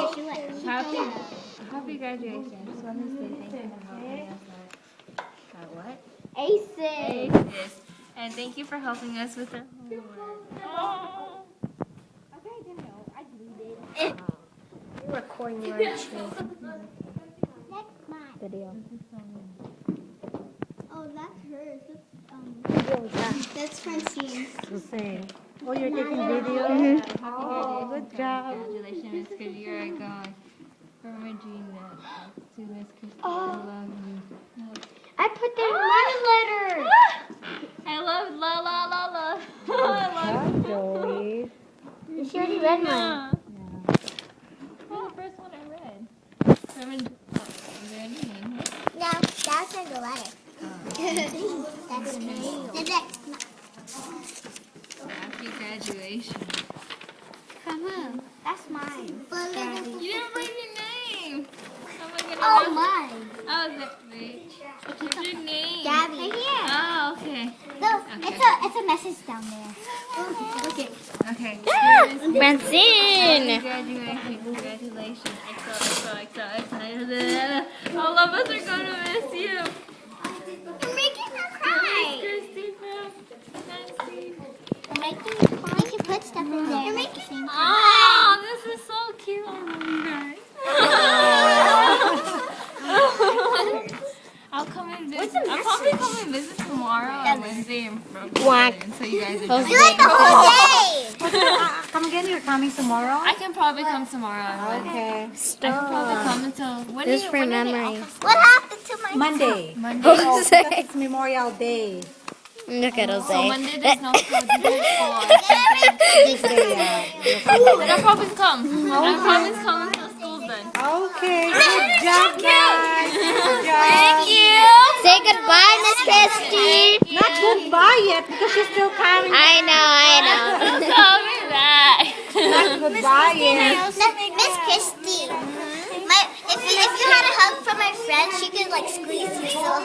Happy graduation. Just want to say thank you for helping us at what? Aces. Aces. And thank you for helping us with the homework. Okay, I didn't know. I deleted. You're recording your own shit. That's mine. Video. Oh, that's hers. That's That's Francine's. the same. Oh, you're taking video? Oh, good job. Congratulations, Miss Christy. You're going from Regina to Miss Christy. I love you. I put the money letter. I love la la la la. I love Good job, Joey. She already read mine. yeah. Oh, the first one I read. From is there any name here? No, that's the letter. That's me. Happy graduation. Come on. That's mine. You didn't bring your name. Oh my goodness. Oh, mine. Oh, is that wait. What's your name? Gabby. Right here. Oh, okay. No, Okay. it's a message down there. Okay. Okay. Francine! Happy graduation. Congratulations. XO. All of us are going to miss you. You're making her cry. Christy from Nancy. You're making her cry. You can put stuff in there. You're making her cry. Oh, this is so cute. I love you guys. I'll come and visit. I'll probably come and visit tomorrow on Wednesday in Brooklyn. Whack. So you guys are You like the whole day. Come again, you're coming tomorrow? I can probably come tomorrow on Wednesday. Okay. I can probably come until when Just do you- for when do they memory. all come? What happened to my Monday. Monday. Oh, because it's Memorial Day. Look at So Jose. Monday there's no school. There's Day, But I'll probably come. I promise come until school's done. Okay, good job, guys. Good job. Thank you. Say goodbye, Miss Christy. Not goodbye yet because she's still coming. I know. Call me back. Not goodbye yet. Miss Christy. If you had a hug from my friend, she could like squeeze you so hard.